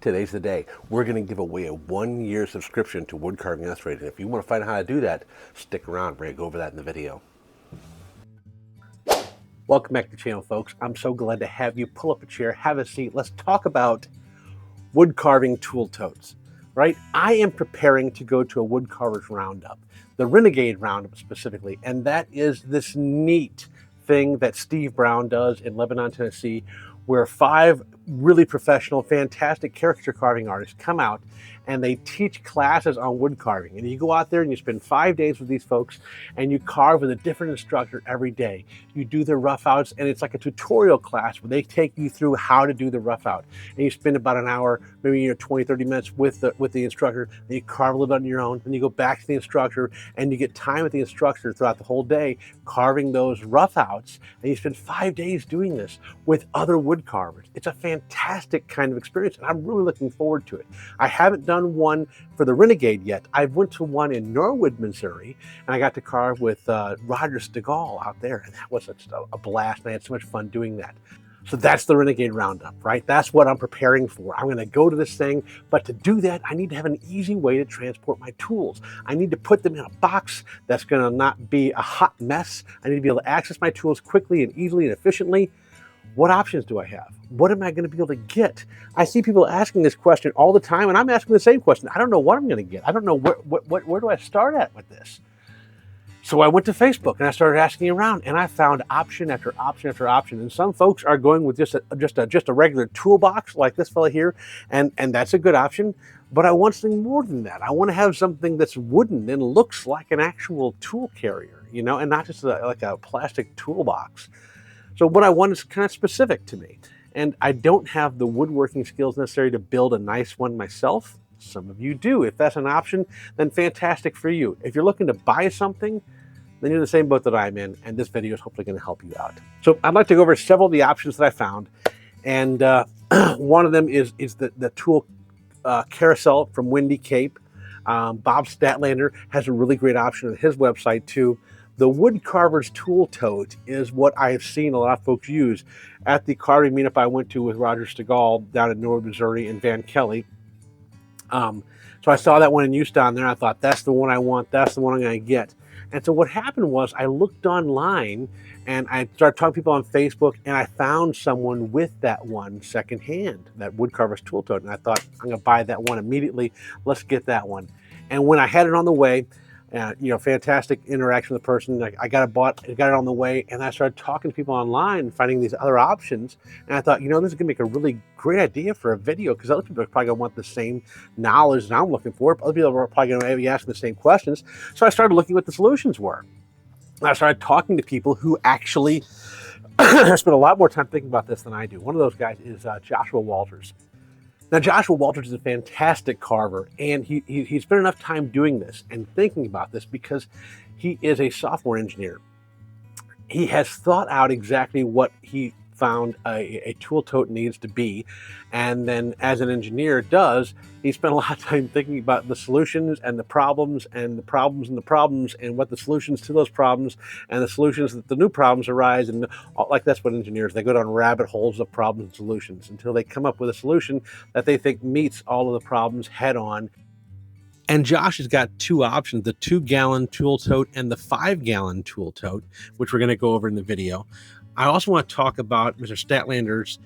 Today's the day. We're going to give away a 1-year subscription to Wood Carving Illustrated. If you want to find out how to do that, stick around. We're going to go over that in the video. Welcome back to the channel, folks. I'm so glad to have you. Pull up a chair, have a seat. Let's talk about wood carving tool totes, right? I am preparing to go to a wood carvers roundup, the Renegade Roundup specifically, and that is this neat thing that Steve Brown does in Lebanon, Tennessee, where 5 really professional, fantastic caricature carving artists come out and they teach classes on wood carving. And you go out there and you spend 5 days with these folks and you carve with a different instructor every day. You do the rough outs, and it's like a tutorial class where they take you through how to do the rough out. And you spend about an hour, maybe 20, 30 minutes with the instructor, and you carve a little bit on your own. Then you go back to the instructor and you get time with the instructor throughout the whole day carving those rough outs. And you spend 5 days doing this with other wood carvers. It's a fantastic kind of experience, and I'm really looking forward to it. I haven't done one for the Renegade yet. I went to one in Norwood, Missouri, and I got to carve with Roger Stegall out there, and that was such a blast. And I had so much fun doing that. So that's the Renegade Roundup, right? That's what I'm preparing for. I'm going to go to this thing, but to do that, I need to have an easy way to transport my tools. I need to put them in a box that's going to not be a hot mess. I need to be able to access my tools quickly and easily and efficiently. What options do I have? What am I going to be able to get? I see people asking this question all the time, and I'm asking the same question. I don't know what I'm going to get. I don't know where do I start at with this? So I went to Facebook and I started asking around, and I found option after option after option. And some folks are going with just a regular toolbox like this fella here, and that's a good option. But I want something more than that. I want to have something that's wooden and looks like an actual tool carrier, you know, and not just like a plastic toolbox. So what I want is kind of specific to me. And I don't have the woodworking skills necessary to build a nice one myself. Some of you do. If that's an option, then fantastic for you. If you're looking to buy something, then you're in the same boat that I'm in, and this video is hopefully going to help you out. So I'd like to go over several of the options that I found. And one of them is the tool carousel from Windy Cape. Bob Statlander has a really great option on his website too. The Wood Carver's Tool Tote is what I have seen a lot of folks use at the carving meetup I went to with Roger Stegall down in Norwood, Missouri in Van Kelly. So I saw that one in use down there. I thought, that's the one I want. That's the one I'm going to get. And so what happened was I looked online and I started talking to people on Facebook, and I found someone with that one secondhand, that Wood Carver's Tool Tote. And I thought, I'm going to buy that one immediately. Let's get that one. And when I had it on the way, you know, fantastic interaction with the person. I got it on the way, and I started talking to people online and finding these other options. And I thought, you know, this is going to make a really great idea for a video, because other people are probably going to want the same knowledge that I'm looking for. Other people are probably going to be asking the same questions. So I started looking what the solutions were. And I started talking to people who actually spent a lot more time thinking about this than I do. One of those guys is Joshua Walters. Now, Joshua Walters is a fantastic carver, and he spent enough time doing this and thinking about this because he is a software engineer. He has thought out exactly what he found a tool tote needs to be, and then as an engineer does, he spent a lot of time thinking about the solutions and the problems and the problems and the problems and what the solutions to those problems and the solutions that the new problems arise. And like, that's what engineers, they go down rabbit holes of problems and solutions until they come up with a solution that they think meets all of the problems head on. And Josh has got 2 options, the 2-gallon tool tote and the 5-gallon tool tote, which we're going to go over in the video. I also want to talk about Mr. Statlander's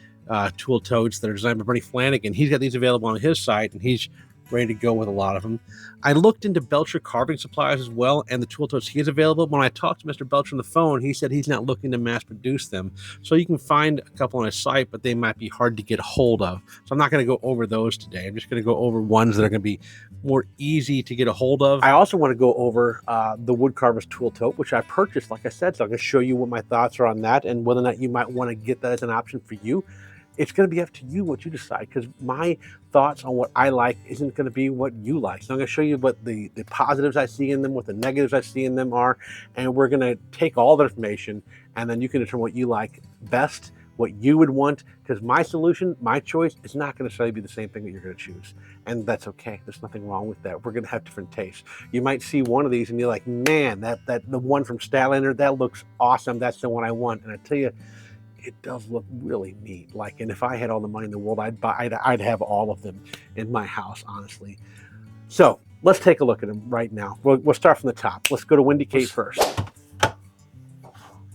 tool totes that are designed by Bernie Flanagan. He's got these available on his site, and he's ready to go with a lot of them. I looked into Belcher Carving Supplies as well, and the tool totes he has available. When I talked to Mr. Belcher on the phone, he said he's not looking to mass produce them. So you can find a couple on his site, but they might be hard to get a hold of. So I'm not going to go over those today. I'm just going to go over ones that are going to be more easy to get a hold of. I also want to go over the Wood Carver's Tool Tote, which I purchased, like I said. So I'm going to show you what my thoughts are on that and whether or not you might want to get that as an option for you. It's going to be up to you what you decide, because my thoughts on what I like isn't going to be what you like. So I'm going to show you what the positives I see in them, what the negatives I see in them are, and we're going to take all the information, and then you can determine what you like best, what you would want, because my solution, my choice, is not going to necessarily be the same thing that you're going to choose. And that's okay. There's nothing wrong with that. We're going to have different tastes. You might see one of these and you're like, man, the one from Statlander, that looks awesome. That's the one I want. And I tell you, it does look really neat. Like, and if I had all the money in the world, I'd have all of them in my house, honestly. So let's take a look at them right now. We'll start from the top. Let's go to Windy Cape first.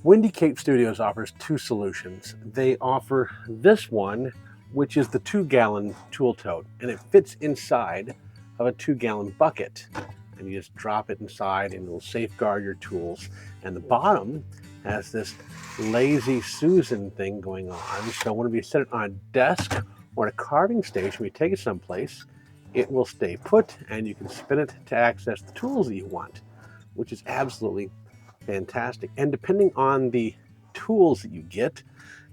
Windy Cape Studios offers two solutions. They offer this one, which is the 2-gallon tool tote, and it fits inside of a 2-gallon bucket. And you just drop it inside and it'll safeguard your tools. And the bottom has this lazy Susan thing going on. So when we set it on a desk or a carving station, we take it someplace, it will stay put and you can spin it to access the tools that you want, which is absolutely fantastic. And depending on the tools that you get,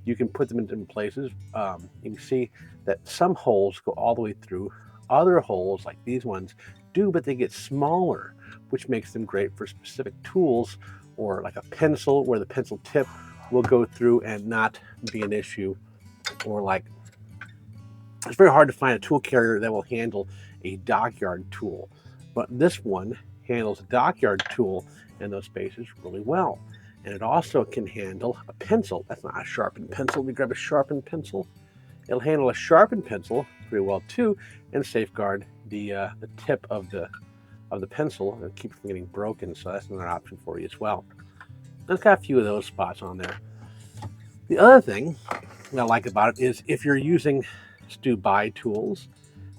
you can put them in different places. You can see that some holes go all the way through. Other holes, like these ones, do, but they get smaller, which makes them great for specific tools, or like a pencil where the pencil tip will go through and not be an issue. Or like, it's very hard to find a tool carrier that will handle a dockyard tool, but this one handles a dockyard tool in those spaces really well. And it also can handle a pencil. That's not a sharpened pencil. We grab a sharpened pencil. It'll handle a sharpened pencil pretty well too, and safeguard the tip of the pencil and keep it from getting broken. So that's another option for you as well. It's got a few of those spots on there. The other thing that I like about it is if you're using Stubai tools,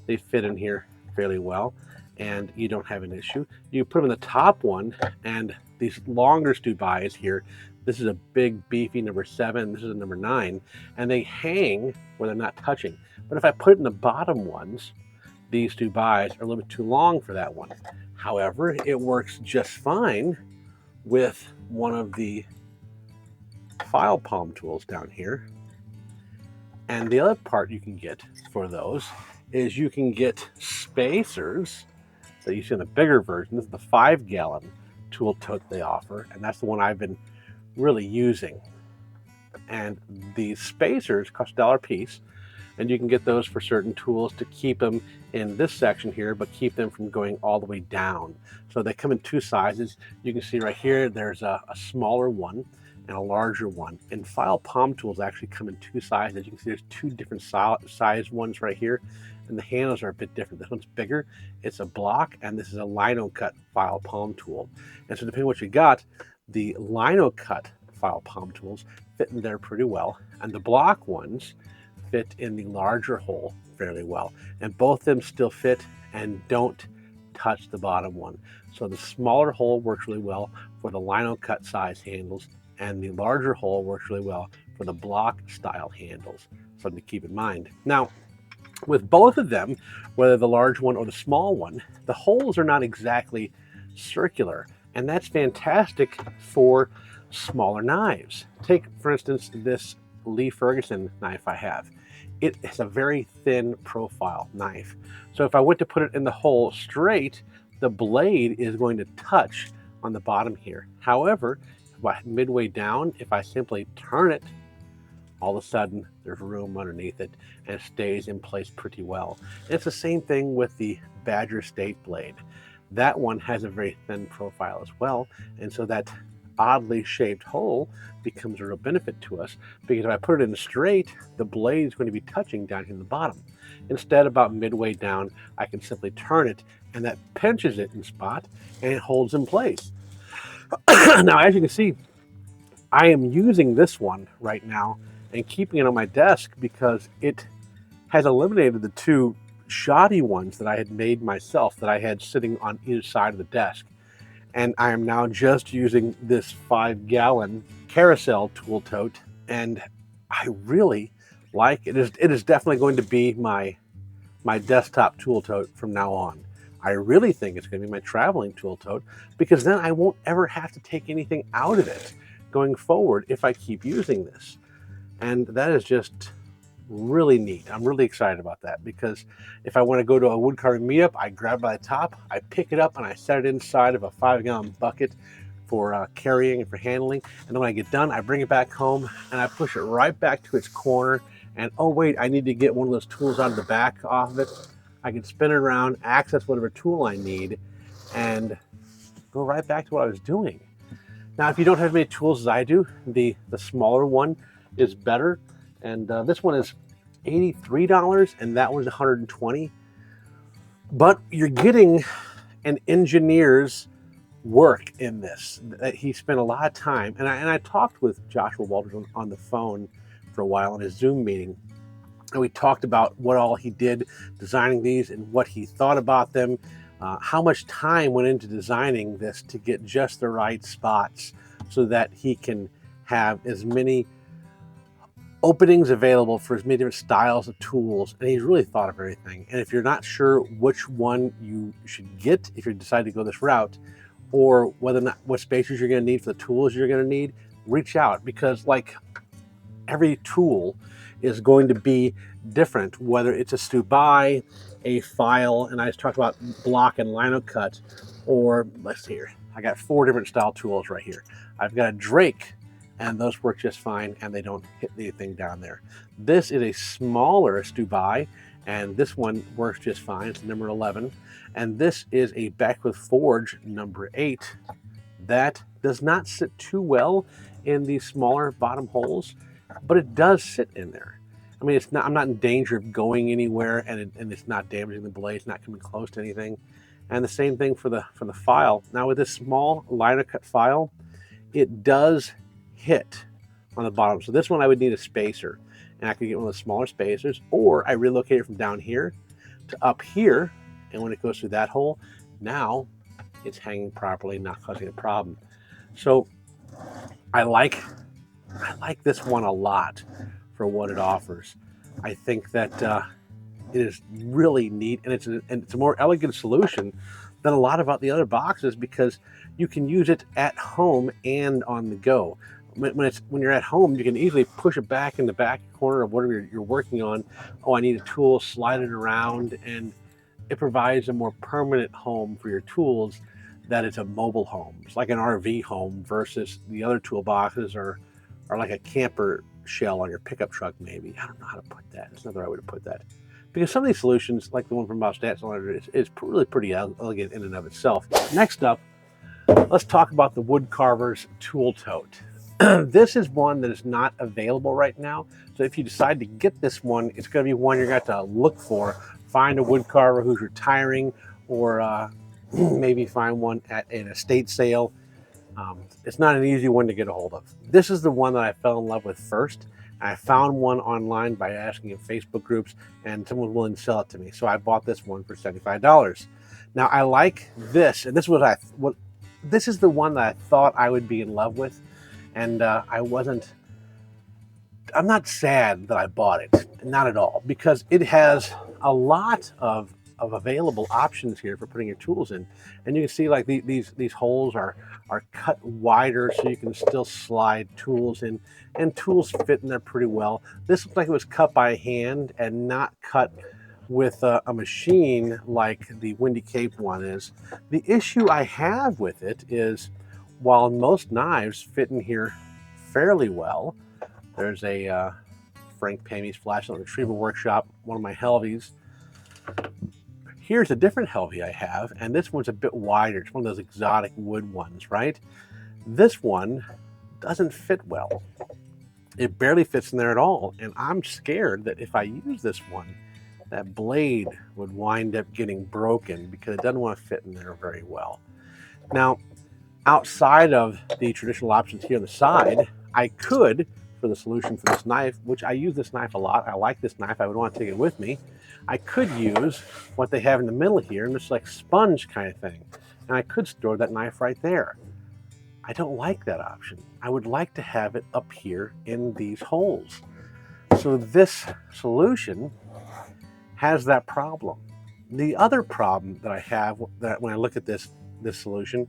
they fit in here fairly well and you don't have an issue. You put them in the top one, and these longer Stubais here, this is a big beefy number 7, this is a number 9, and they hang where they're not touching. But if I put it in the bottom ones, these Stubais are a little bit too long for that one. However, it works just fine with one of the file palm tools down here. And the other part you can get for those is you can get spacers that you see in the bigger version. This is the 5-gallon tool tote they offer, and that's the one I've been really using. And these spacers cost $1 a piece, and you can get those for certain tools to keep them in this section here, but keep them from going all the way down. So they come in 2 sizes. You can see right here, there's a smaller one and a larger one. And file palm tools actually come in 2 sizes. You can see there's 2 different size ones right here, and the handles are a bit different. This one's bigger, it's a block, and this is a lino cut file palm tool. And so depending on what you got, the lino cut file palm tools fit in there pretty well, and the block ones fit in the larger hole fairly well. And both of them still fit and don't touch the bottom one. So the smaller hole works really well for the lino cut size handles, and the larger hole works really well for the block style handles. Something to keep in mind. Now, with both of them, whether the large one or the small one, the holes are not exactly circular, and that's fantastic for smaller knives. Take, for instance, this Lee Ferguson knife I have. It is a very thin profile knife. So if I went to put it in the hole straight, the blade is going to touch on the bottom here. However, midway down, if I simply turn it, all of a sudden there's room underneath it and it stays in place pretty well. And it's the same thing with the Badger State blade. That one has a very thin profile as well, and so that oddly shaped hole becomes a real benefit to us, because if I put it in straight, the blade is going to be touching down here in the bottom. Instead, about midway down, I can simply turn it, and that pinches it in spot and it holds in place. Now, as you can see, I am using this one right now and keeping it on my desk because it has eliminated the 2 shoddy ones that I had made myself that I had sitting on either side of the desk. And I am now just using this 5-gallon carousel tool tote, and I really like it. It is definitely going to be my desktop tool tote from now on. I really think it's going to be my traveling tool tote, because then I won't ever have to take anything out of it going forward if I keep using this. And that is just really neat. I'm really excited about that, because if I want to go to a wood carving meetup, I grab by the top, I pick it up, and I set it inside of a 5-gallon bucket for carrying and for handling. And then when I get done, I bring it back home and I push it right back to its corner. And oh wait, I need to get one of those tools out of the back off of it. I can spin it around, access whatever tool I need, and go right back to what I was doing. Now, if you don't have as many tools as I do, the smaller one is better. And this one is $83 and that one's $120. But you're getting an engineer's work in this. He spent a lot of time, and I talked with Joshua Walters on the phone for a while in a Zoom meeting, and we talked about what all he did designing these and what he thought about them, how much time went into designing this to get just the right spots so that he can have as many openings available for as many different styles of tools. And he's really thought of everything. And if you're not sure which one you should get, if you decide to go this route, or whether or not what spacers you're going to need for the tools you're going to need, reach out, because like every tool is going to be different, whether it's a Stubai, a file, and I just talked about block and lino cut, or let's see here, I got 4 different style tools right here. I've got a Drake, and those work just fine, and they don't hit anything down there. This is a smaller Stubai, and this one works just fine. It's number 11. And this is a Beckwith Forge number 8. That does not sit too well in these smaller bottom holes, but it does sit in there. I mean, it's not, I'm not in danger of going anywhere, and it's not damaging the blade. It's not coming close to anything. And the same thing for the file. Now with this small lino cut file, it does hit on the bottom. So this one I would need a spacer, and I could get one of the smaller spacers, or I relocate it from down here to up here, and when it goes through that hole, now it's hanging properly, not causing a problem. So I like this one a lot for what it offers. I think that it is really neat, and it's a more elegant solution than a lot of the other boxes, because you can use it at home and on the go. When you're at home, you can easily push it back in the back corner of whatever you're working on. Oh, I need a tool, slide it around, and it provides a more permanent home for your tools. That it's a mobile home. It's like an RV home versus the other toolboxes are like a camper shell on your pickup truck, maybe. I don't know how to put that. It's not the right way to put that. Because some of these solutions, like the one from Bob Statson, is really pretty elegant in and of itself. Next up, let's talk about the Wood Carver's Tool Tote. This is one that is not available right now. So if you decide to get this one, it's going to be one you're going to have to look for. Find a wood carver who's retiring, or maybe find one at an estate sale. It's not an easy one to get a hold of. This is the one that I fell in love with first. I found one online by asking in Facebook groups, and someone was willing to sell it to me. So I bought this one for $75. Now I like this, and this is the one that I thought I would be in love with. And I'm not sad that I bought it, not at all, because it has a lot of available options here for putting your tools in. And you can see like these holes are cut wider, so you can still slide tools in, and tools fit in there pretty well. This looks like it was cut by hand and not cut with a machine like the Windy Cape one is. The issue I have with it is, while most knives fit in here fairly well, there's a Frank Pamey's Flashlight Retrieval Workshop, one of my Helvies. Here's a different Helvie I have, and this one's a bit wider. It's one of those exotic wood ones, right? This one doesn't fit well. It barely fits in there at all, and I'm scared that if I use this one, that blade would wind up getting broken because it doesn't want to fit in there very well. Now, outside of the traditional options here on the side, I could, for the solution for this knife, which I use this knife a lot, I like this knife, I would want to take it with me, I could use what they have in the middle here, and it's like sponge kind of thing, and I could store that knife right there. I don't like that option. I would like to have it up here in these holes. So this solution has that problem. The other problem that I have that when I look at this solution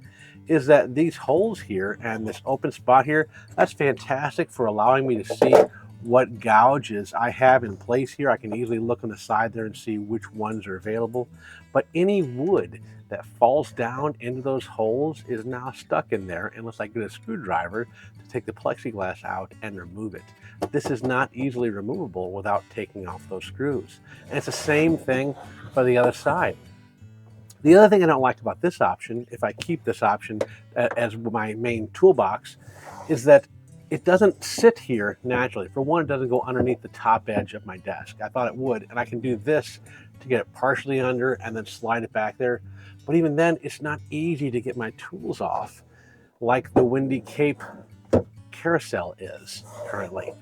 is that these holes here and this open spot here, that's fantastic for allowing me to see what gouges I have in place here. I can easily look on the side there and see which ones are available. But any wood that falls down into those holes is now stuck in there unless I get a screwdriver to take the plexiglass out and remove it. This is not easily removable without taking off those screws. And it's the same thing for the other side. The other thing I don't like about this option, if I keep this option as my main toolbox, is that it doesn't sit here naturally. For one, it doesn't go underneath the top edge of my desk. I thought it would, and I can do this to get it partially under and then slide it back there. But even then, it's not easy to get my tools off like the Windy Cape carousel is currently.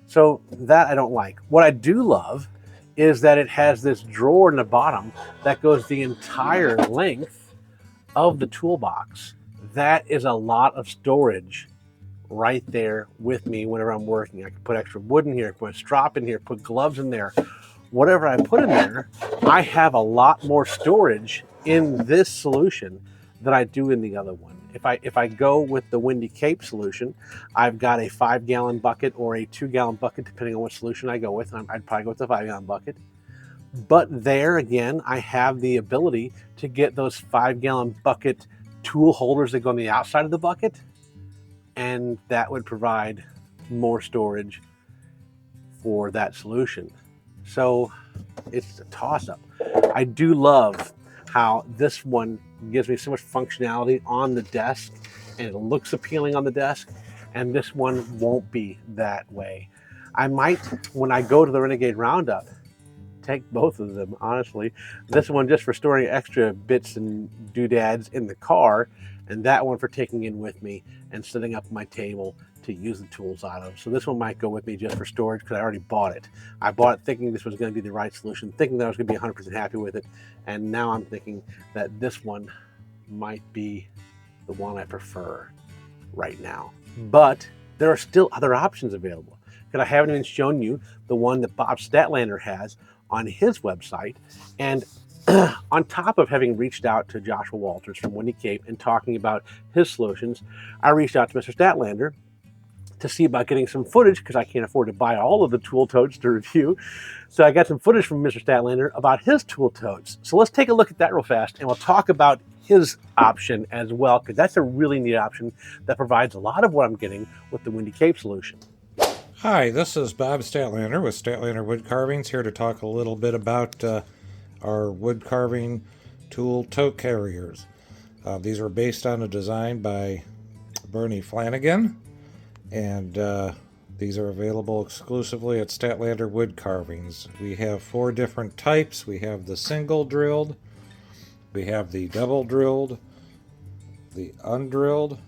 So that I don't like. What I do love is that it has this drawer in the bottom that goes the entire length of the toolbox. That is a lot of storage right there with me whenever I'm working. I can put extra wood in here, put a strop in here, put gloves in there. Whatever I put in there, I have a lot more storage in this solution than I do in the other one. If I go with the Windy Cape solution, I've got a 5-gallon bucket or a 2-gallon bucket, depending on what solution I go with. And I'd probably go with the 5-gallon bucket. But there again, I have the ability to get those 5-gallon bucket tool holders that go on the outside of the bucket, and that would provide more storage for that solution. So it's a toss-up. I do love how this one gives me so much functionality on the desk, and it looks appealing on the desk, and this one won't be that way. I might, when I go to the Renegade Roundup, take both of them, honestly. This one just for storing extra bits and doodads in the car, and that one for taking in with me and setting up my table to use the tools out of. So this one might go with me just for storage because I already bought it. I bought it thinking this was going to be the right solution, thinking that I was going to be 100% happy with it, and now I'm thinking that this one might be the one I prefer right now. But there are still other options available, because I haven't even shown you the one that Bob Statlander has on his website. And on top of having reached out to Joshua Walters from Windy Cape and talking about his solutions, I reached out to Mr. Statlander to see about getting some footage, because I can't afford to buy all of the tool totes to review. So I got some footage from Mr. Statlander about his tool totes. So let's take a look at that real fast, and we'll talk about his option as well, because that's a really neat option that provides a lot of what I'm getting with the Windy Cape solution. Hi, this is Bob Statlander with Statlander Wood Carvings, here to talk a little bit about our wood carving tool tote carriers. These are based on a design by Bernie Flanagan, and these are available exclusively at Statlander Wood Carvings. We have 4 different types. We have the single drilled, we have the double drilled, the undrilled,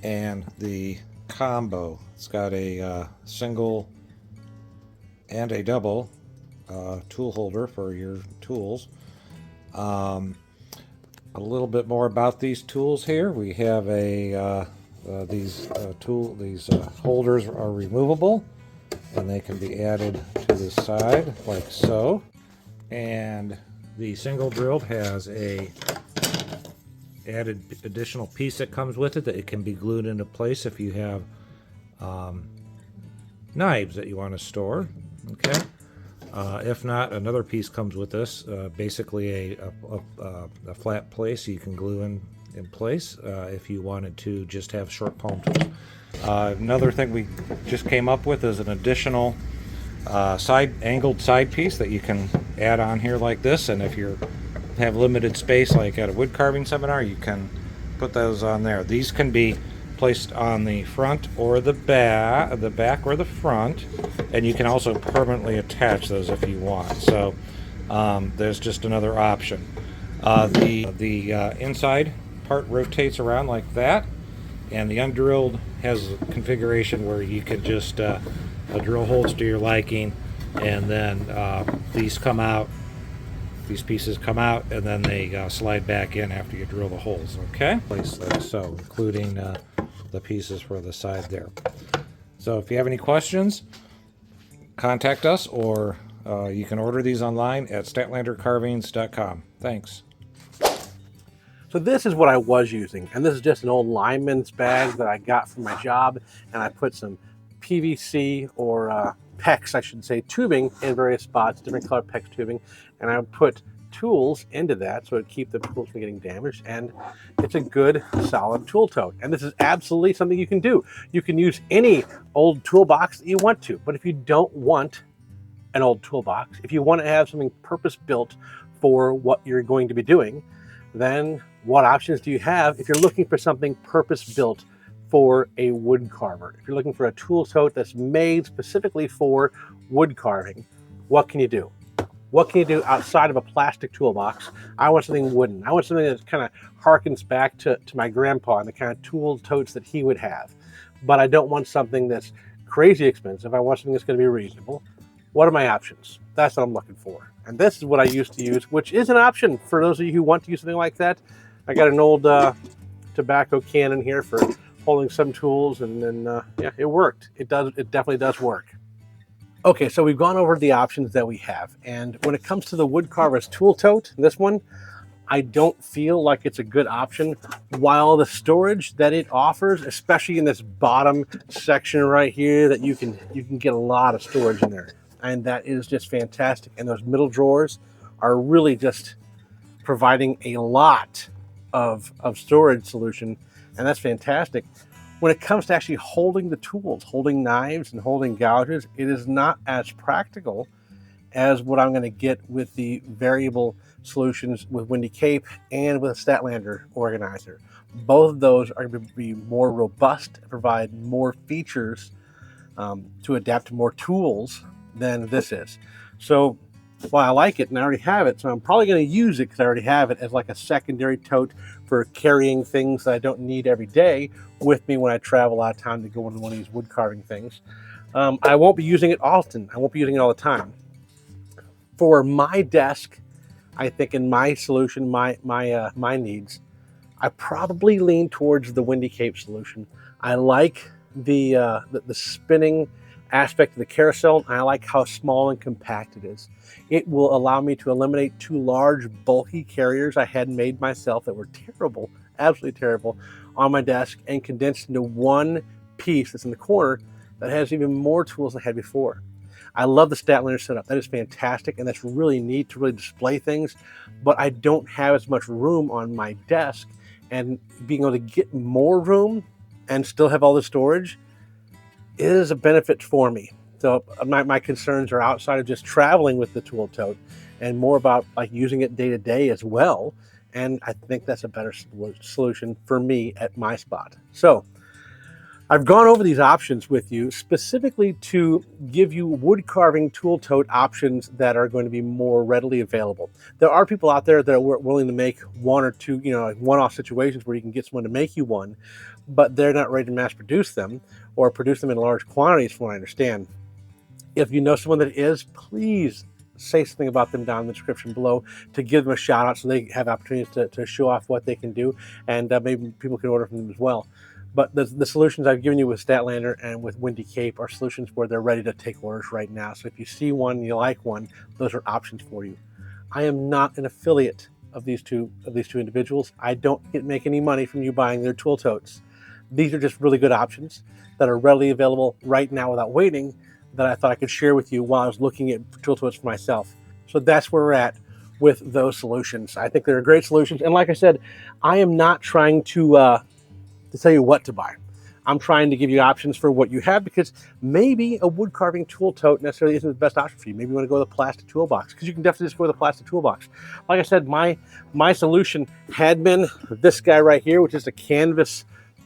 and the combo. It's got a single and a double tool holder for your tools. A little bit more about these tools here. We have these holders are removable, and they can be added to the side like so. And the single drilled has a added additional piece that comes with it that it can be glued into place if you have knives that you want to store. Okay. If not, another piece comes with this, basically a flat place you can glue in place if you wanted to just have short palm tools. Another thing we just came up with is an additional angled side piece that you can add on here like this, and if you have limited space like at a wood carving seminar, you can put those on there. These can be placed on the front or the back or the front, and you can also permanently attach those if you want. So there's just another option. The inside part rotates around like that, and the undrilled has a configuration where you can just drill holes to your liking, and then these pieces come out, and then they slide back in after you drill the holes. Okay, place like so, including the pieces for the side there. So if you have any questions, contact us, or you can order these online at statlandercarvings.com. Thanks. So this is what I was using, and this is just an old lineman's bag that I got from my job, and I put some PVC or PEX, I should say, tubing in various spots, different color PEX tubing, and I put tools into that so it keep the tools from getting damaged, and it's a good solid tool tote. And this is absolutely something you can do. You can use any old toolbox that you want to, but if you don't want an old toolbox, if you want to have something purpose built for what you're going to be doing, then what options do you have if you're looking for something purpose built for a wood carver, if you're looking for a tool tote that's made specifically for wood carving, what can you do? What can you do outside of a plastic toolbox? I want something wooden. I want something that kind of harkens back to my grandpa and the kind of tool totes that he would have. But I don't want something that's crazy expensive. I want something that's going to be reasonable. What are my options? That's what I'm looking for. And this is what I used to use, which is an option for those of you who want to use something like that. I got an old tobacco can in here for holding some tools, and then yeah, it worked. It definitely does work. Okay, so we've gone over the options that we have, and when it comes to the Woodcarver's tool tote, this one, I don't feel like it's a good option. While the storage that it offers, especially in this bottom section right here, that you can get a lot of storage in there, and that is just fantastic. And those middle drawers are really just providing a lot of storage solution, and that's fantastic. When it comes to actually holding the tools, holding knives and holding gouges, it is not as practical as what I'm going to get with the variable solutions with Windy Cape and with a Statlander organizer. Both of those are going to be more robust and provide more features to adapt to more tools than this is. So while I like it and I already have it, so I'm probably going to use it because I already have it as like a secondary tote for carrying things that I don't need every day with me when I travel out of town to go into one of these wood carving things. I won't be using it often. I won't be using it all the time. For my desk, I think in my solution, my needs, I probably lean towards the Windy Cape solution. I like the spinning aspect of the carousel. I like how small and compact it is. It will allow me to eliminate two large, bulky carriers I had made myself that were terrible, absolutely terrible, on my desk, and condensed into one piece that's in the corner that has even more tools than I had before. I love the Statlander setup. That is fantastic, and that's really neat to really display things, but I don't have as much room on my desk, and being able to get more room and still have all the storage is a benefit for me. So my concerns are outside of just traveling with the tool tote and more about like using it day to day as well. And I think that's a better solution for me at my spot. So I've gone over these options with you specifically to give you wood carving tool tote options that are going to be more readily available. There are people out there that are willing to make one or two, one-off situations where you can get someone to make you one, but they're not ready to mass produce them or produce them in large quantities, from what I understand. If you know someone that is, please say something about them down in the description below to give them a shout out so they have opportunities to show off what they can do, and maybe people can order from them as well. But the solutions I've given you with Statlander and with Windy Cape are solutions where they're ready to take orders right now. So if you see one, you like one, those are options for you. I am not an affiliate of these two individuals. I don't make any money from you buying their tool totes. These are just really good options that are readily available right now without waiting, that I thought I could share with you while I was looking at tool totes for myself. So that's where we're at with those solutions. I think they're great solutions. And like I said, I am not trying to tell you what to buy. I'm trying to give you options for what you have, because maybe a wood carving tool tote necessarily isn't the best option for you. Maybe you want to go with a plastic toolbox, because you can definitely just go with a plastic toolbox. Like I said, my solution had been this guy right here, which is a canvas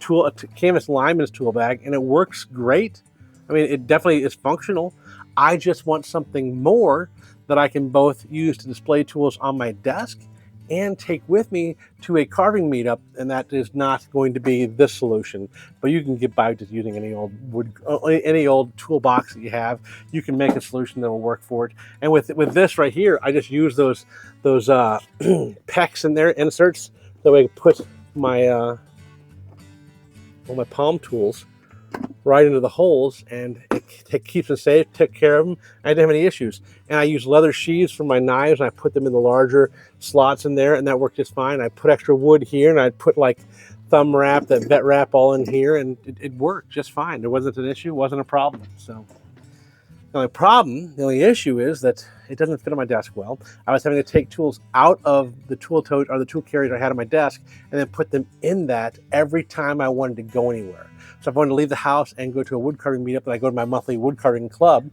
lineman's tool bag, and it works great. I mean, it definitely is functional. I just want something more that I can both use to display tools on my desk and take with me to a carving meetup, and that is not going to be this solution. But you can get by just using any old toolbox that you have. You can make a solution that will work for it. And with this right here, I just use those pecs in there, inserts, that way I can put my all my palm tools right into the holes, and it keeps them safe, took care of them. I didn't have any issues. And I use leather sheaths for my knives, and I put them in the larger slots in there, and that worked just fine. I put extra wood here, and I put like thumb wrap, that vet wrap all in here, and it worked just fine. There wasn't an issue, wasn't a problem. So the only issue is that it doesn't fit on my desk well. I was having to take tools out of the tool tote or the tool carriers I had on my desk and then put them in that every time I wanted to go anywhere. So if I wanted to leave the house and go to a wood carving meetup, and I go to my monthly wood carving club,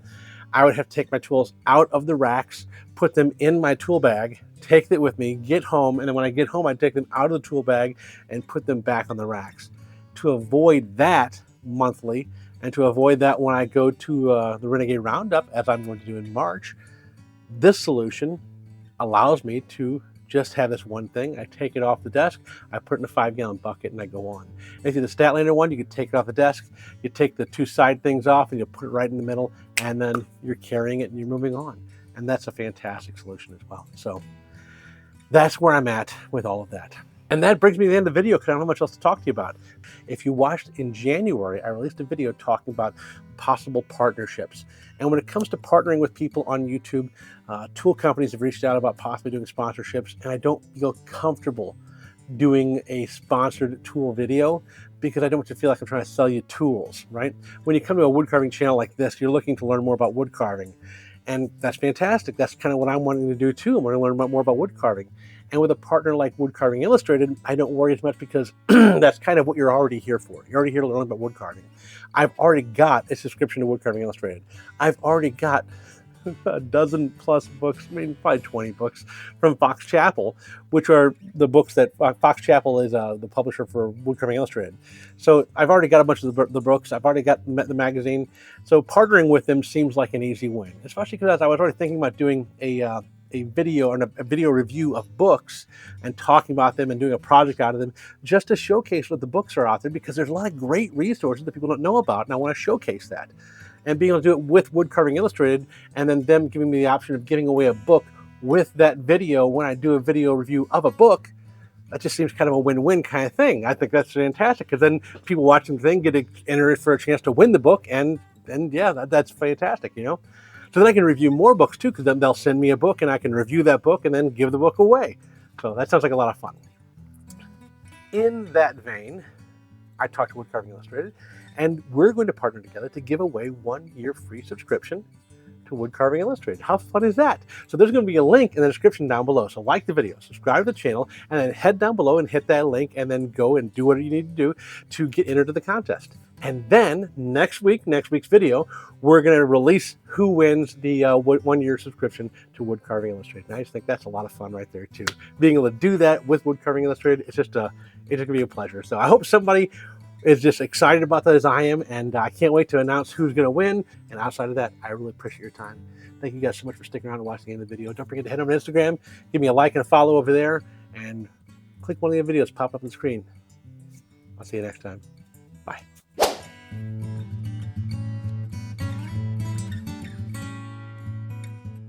I would have to take my tools out of the racks, put them in my tool bag, take it with me, get home, and then when I get home, I'd take them out of the tool bag and put them back on the racks. to avoid that monthly and to avoid that when I go to the Renegade Roundup, as I'm going to do in March, this solution allows me to just have this one thing. I take it off the desk, I put it in a 5-gallon bucket, and I go on. If you're the Statlander one, you can take it off the desk, you take the two side things off, and you put it right in the middle, and then you're carrying it and you're moving on. And that's a fantastic solution as well. So that's where I'm at with all of that. And that brings me to the end of the video because I don't have much else to talk to you about. If you watched in January, I released a video talking about possible partnerships. And when it comes to partnering with people on YouTube, tool companies have reached out about possibly doing sponsorships, and I don't feel comfortable doing a sponsored tool video because I don't want you to feel like I'm trying to sell you tools, right? When you come to a wood carving channel like this, you're looking to learn more about wood carving. And that's fantastic. That's kind of what I'm wanting to do too. I'm going to learn more about wood carving. And with a partner like Wood Carving Illustrated, I don't worry as much because that's kind of what you're already here for. You're already here to learn about wood carving. I've already got a subscription to Wood Carving Illustrated. I've already got a dozen plus books, I mean, probably 20 books from Fox Chapel, which are the books that Fox Chapel is the publisher for Wood Carving Illustrated. So I've already got a bunch of the books. I've already got the magazine. So partnering with them seems like an easy win, especially because I was already thinking about doing a video and a video review of books and talking about them and doing a project out of them just to showcase what the books are out there, because there's a lot of great resources that people don't know about, and I want to showcase that. And being able to do it with Wood Carving Illustrated, and then them giving me the option of giving away a book with that video when I do a video review of a book, that just seems kind of a win-win kind of thing. I think that's fantastic, because then people watching the thing get to enter it for a chance to win the book, and yeah, that's fantastic, you know? So then I can review more books too, because then they'll send me a book and I can review that book and then give the book away. So that sounds like a lot of fun. In that vein, I talked to Wood Carving Illustrated, and we're going to partner together to give away 1 year free subscription to Wood Carving Illustrated. How fun is that? So there's going to be a link in the description down below. So like the video, subscribe to the channel, and then head down below and hit that link, and then go and do what you need to do to get entered to the contest. And then next week's video, we're going to release who wins the 1 year subscription to Wood Carving Illustrated. And I just think that's a lot of fun right there too. Being able to do that with Wood Carving Illustrated, it's just going to be a pleasure. So I hope somebody is just excited about that as I am, and I can't wait to announce who's going to win. And outside of that, I really appreciate your time. Thank you guys so much for sticking around and watching the end of the video. Don't forget to head over to Instagram, give me a like and a follow over there, and click one of the videos pop up on the screen. I'll see you next time. Bye.